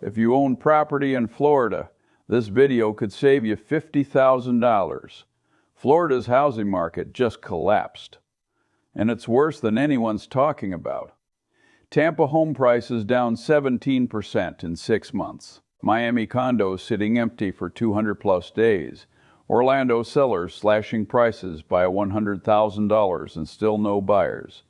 If you own property in Florida, this video could save you $50,000. Florida's housing market just collapsed, and it's worse than anyone's talking about. Tampa home prices down 17% in 6 months. Miami condos sitting empty for 200-plus days. Orlando sellers slashing prices by $100,000 and still no buyers.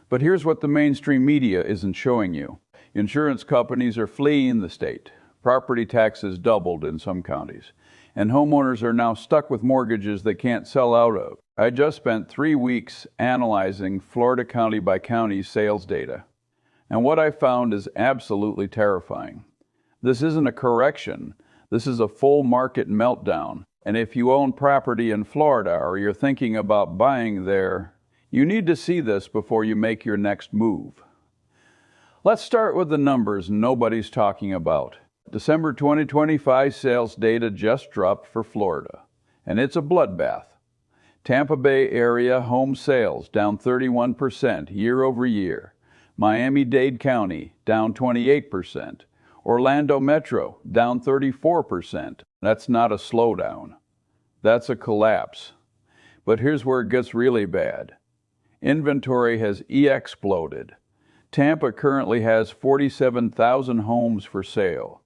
But here's what the mainstream media isn't showing you. Insurance companies are fleeing the state. Property taxes doubled in some counties. And homeowners are now stuck with mortgages they can't sell out of. I just spent 3 weeks analyzing Florida county by county sales data. And what I found is absolutely terrifying. This isn't a correction. This is a full market meltdown. And if you own property in Florida or you're thinking about buying there, you need to see this before you make your next move. Let's start with the numbers nobody's talking about. December 2025 sales data just dropped for Florida, and it's a bloodbath. Tampa Bay area home sales down 31% year over year. Miami-Dade County down 28%. Orlando Metro down 34%. That's not a slowdown. That's a collapse. But here's where it gets really bad. Inventory has exploded. Tampa currently has 47,000 homes for sale.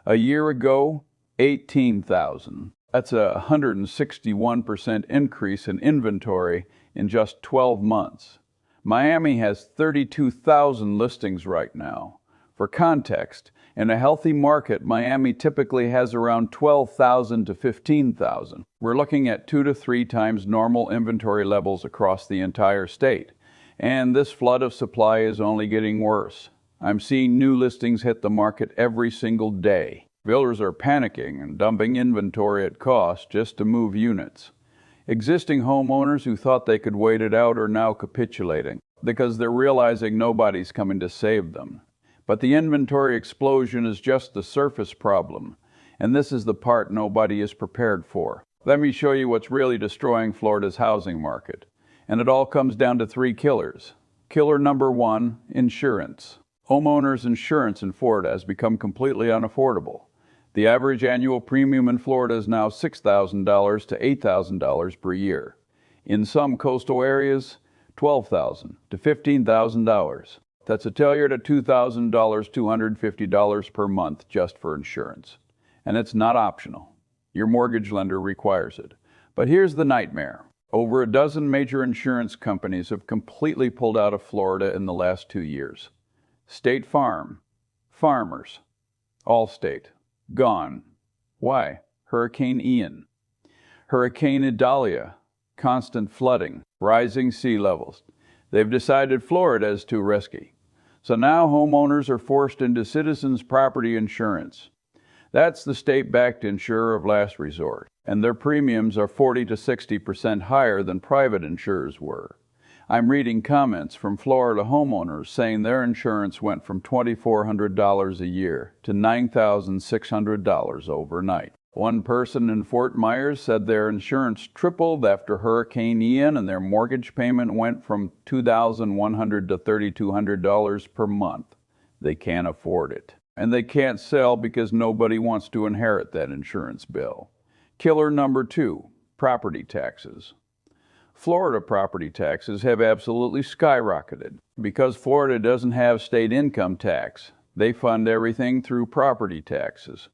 A year ago, 18,000. That's a 161% increase in inventory in just 12 months. Miami has 32,000 listings right now. For context, in a healthy market, Miami typically has around 12,000 to 15,000. We're looking at 2 to 3 times normal inventory levels across the entire state. And this flood of supply is only getting worse. I'm seeing new listings hit the market every single day. Builders are panicking and dumping inventory at cost just to move units. Existing homeowners who thought they could wait it out are now capitulating because they're realizing nobody's coming to save them. But the inventory explosion is just the surface problem, and this is the part nobody is prepared for. Let me show you what's really destroying Florida's housing market. And it all comes down to 3 killers. Killer number 1, insurance. Homeowners insurance in Florida has become completely unaffordable. The average annual premium in Florida is now $6,000 to $8,000 per year. In some coastal areas, $12,000 to $15,000. That's a tell you to $2,000, $250 per month just for insurance. And it's not optional. Your mortgage lender requires it. But here's the nightmare. Over a dozen major insurance companies have completely pulled out of Florida in the last 2 years. State Farm, Farmers, Allstate, gone. Why? Hurricane Ian. Hurricane Idalia, constant flooding, rising sea levels. They've decided Florida is too risky. So now homeowners are forced into Citizens Property Insurance. That's the state-backed insurer of last resort, and their premiums are 40 to 60% higher than private insurers were. I'm reading comments from Florida homeowners saying their insurance went from $2,400 a year to $9,600 overnight. One person in Fort Myers said their insurance tripled after Hurricane Ian, and their mortgage payment went from $2,100 to $3,200 per month. They can't afford it. And they can't sell because nobody wants to inherit that insurance bill. Killer number 2, property taxes. Florida property taxes have absolutely skyrocketed. Because Florida doesn't have state income tax, they fund everything through property taxes.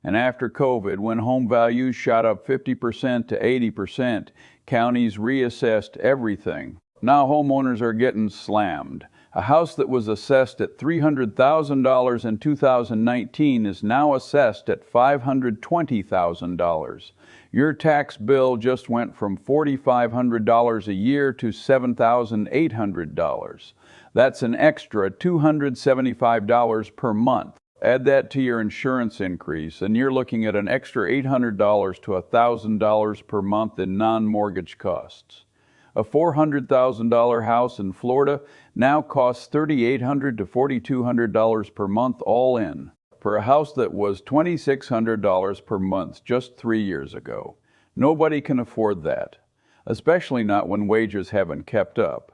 And after COVID, when home values shot up 50% to 80%, counties reassessed everything. Now homeowners are getting slammed. A house that was assessed at $300,000 in 2019 is now assessed at $520,000. Your tax bill just went from $4,500 a year to $7,800. That's an extra $275 per month. Add that to your insurance increase, and you're looking at an extra $800 to $1,000 per month in non-mortgage costs. A $400,000 house in Florida now costs $3,800 to $4,200 per month all in, for a house that was $2,600 per month just 3 years ago. Nobody can afford that, especially not when wages haven't kept up.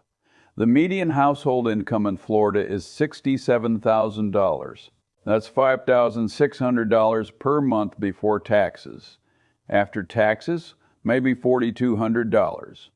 The median household income in Florida is $67,000. That's $5,600 per month before taxes. After taxes, maybe $4,200.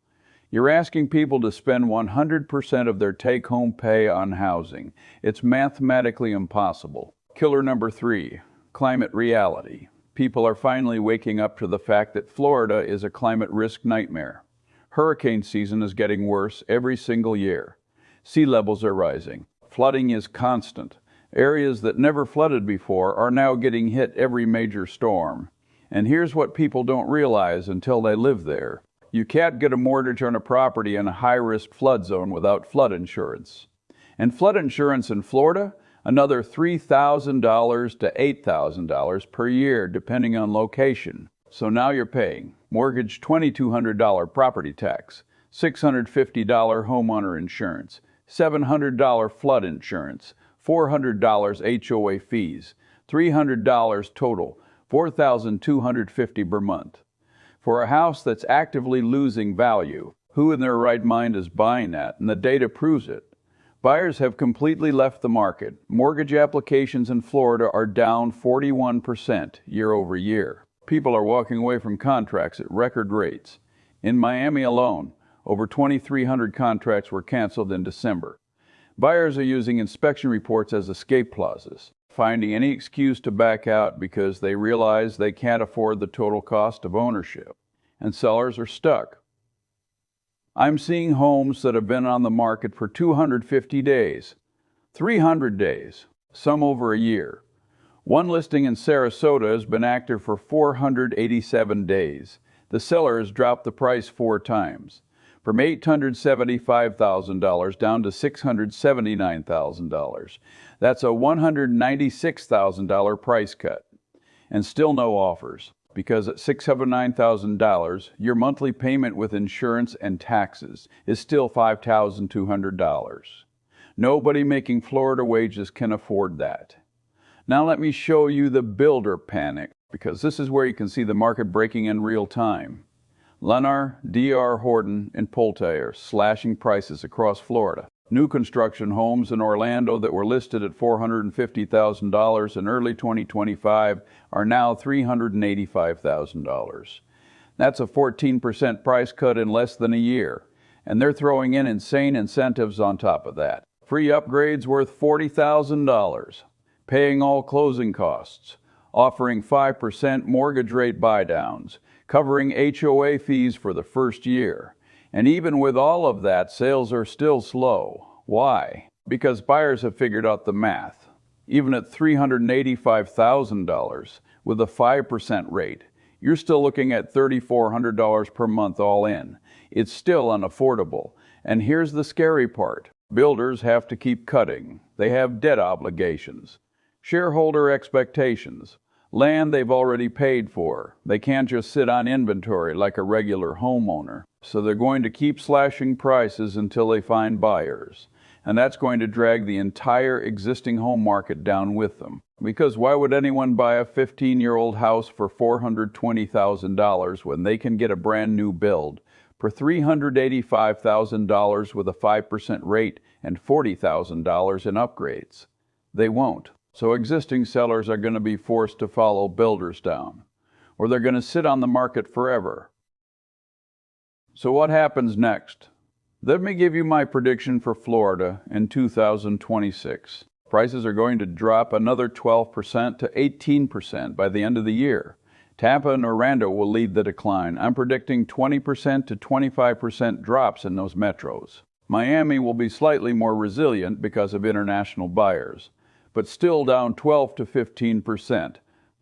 You're asking people to spend 100% of their take-home pay on housing. It's mathematically impossible. Killer number 3, climate reality. People are finally waking up to the fact that Florida is a climate risk nightmare. Hurricane season is getting worse every single year. Sea levels are rising. Flooding is constant. Areas that never flooded before are now getting hit every major storm. And here's what people don't realize until they live there. You can't get a mortgage on a property in a high-risk flood zone without flood insurance. And flood insurance in Florida, another $3,000 to $8,000 per year, depending on location. So now you're paying mortgage $2,200 property tax, $650 homeowner insurance, $700 flood insurance, $400 HOA fees, $300 total, $4,250 per month. For a house that's actively losing value, who in their right mind is buying that? And the data proves it. Buyers have completely left the market. Mortgage applications in Florida are down 41% year over year. People are walking away from contracts at record rates. In Miami alone, over 2,300 contracts were canceled in December. Buyers are using inspection reports as escape clauses, finding any excuse to back out because they realize they can't afford the total cost of ownership. And sellers are stuck. I'm seeing homes that have been on the market for 250 days, 300 days, some over a year. One listing in Sarasota has been active for 487 days. The seller has dropped the price 4 times, from $875,000 down to $679,000. That's a $196,000 price cut. And still no offers, because at $679,000, your monthly payment with insurance and taxes is still $5,200. Nobody making Florida wages can afford that. Now let me show you the builder panic, because this is where you can see the market breaking in real time. Lennar, D.R. Horton, and Pulte are slashing prices across Florida. New construction homes in Orlando that were listed at $450,000 in early 2025 are now $385,000. That's a 14% price cut in less than a year, and they're throwing in insane incentives on top of that. Free upgrades worth $40,000, paying all closing costs, offering 5% mortgage rate buydowns, covering HOA fees for the first year. And even with all of that, sales are still slow. Why? Because buyers have figured out the math. Even at $385,000 with a 5% rate, you're still looking at $3,400 per month all in. It's still unaffordable. And here's the scary part. Builders have to keep cutting. They have debt obligations, shareholder expectations, land they've already paid for. They can't just sit on inventory like a regular homeowner. So they're going to keep slashing prices until they find buyers. And that's going to drag the entire existing home market down with them. Because why would anyone buy a 15-year-old house for $420,000 when they can get a brand new build for $385,000 with a 5% rate and $40,000 in upgrades? They won't. So existing sellers are going to be forced to follow builders down, or they're going to sit on the market forever. So what happens next? Let me give you my prediction for Florida in 2026. Prices are going to drop another 12% to 18% by the end of the year. Tampa and Orlando will lead the decline. I'm predicting 20% to 25% drops in those metros. Miami will be slightly more resilient because of international buyers, but still down 12 to 15%.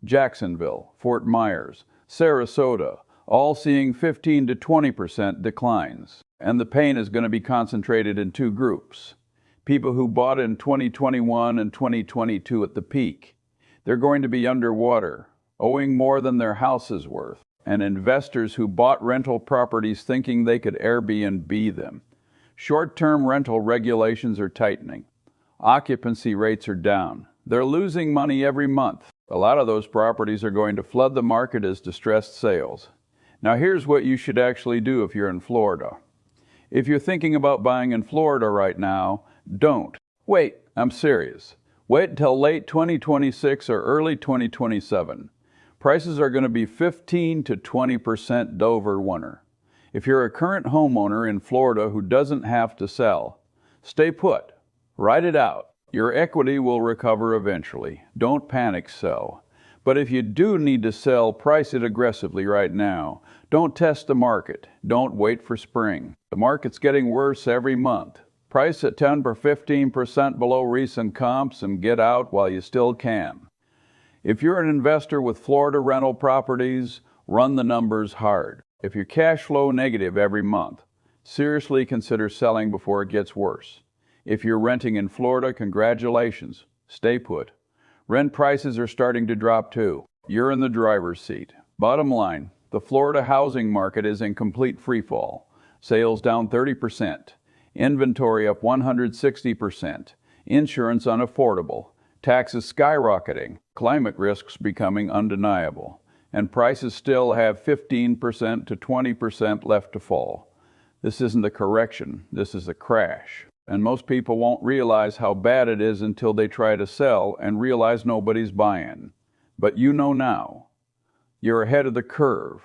Jacksonville, Fort Myers, Sarasota, all seeing 15 to 20% declines. And the pain is going to be concentrated in 2 groups. People who bought in 2021 and 2022 at the peak. They're going to be underwater, owing more than their house is worth. And investors who bought rental properties thinking they could Airbnb them. Short-term rental regulations are tightening. Occupancy rates are down. They're losing money every month. A lot of those properties are going to flood the market as distressed sales. Now here's what you should actually do if you're in Florida. If you're thinking about buying in Florida right now, don't. Wait, I'm serious. Wait until late 2026 or early 2027. Prices are going to be 15 to 20% over winter. If you're a current homeowner in Florida who doesn't have to sell, stay put. Ride it out. Your equity will recover eventually. Don't panic sell. But if you do need to sell, price it aggressively right now. Don't test the market. Don't wait for spring. The market's getting worse every month. Price at 10 or 15% below recent comps and get out while you still can. If you're an investor with Florida rental properties, run the numbers hard. If you're cash flow negative every month, seriously consider selling before it gets worse. If you're renting in Florida, congratulations. Stay put. Rent prices are starting to drop too. You're in the driver's seat. Bottom line, the Florida housing market is in complete freefall. Sales down 30%. Inventory up 160%. Insurance unaffordable. Taxes skyrocketing. Climate risks becoming undeniable. And prices still have 15% to 20% left to fall. This isn't a correction. This is a crash. And most people won't realize how bad it is until they try to sell and realize nobody's buying. But you know now. You're ahead of the curve.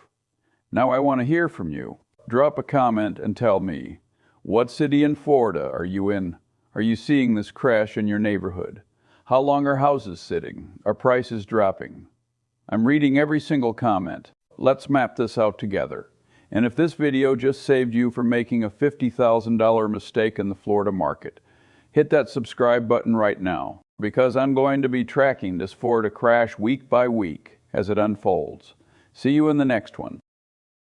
Now I want to hear from you. Drop a comment and tell me, what city in Florida are you in? Are you seeing this crash in your neighborhood? How long are houses sitting? Are prices dropping? I'm reading every single comment. Let's map this out together. And if this video just saved you from making a $50,000 mistake in the Florida market, hit that subscribe button right now, because I'm going to be tracking this Florida crash week by week as it unfolds. See you in the next one.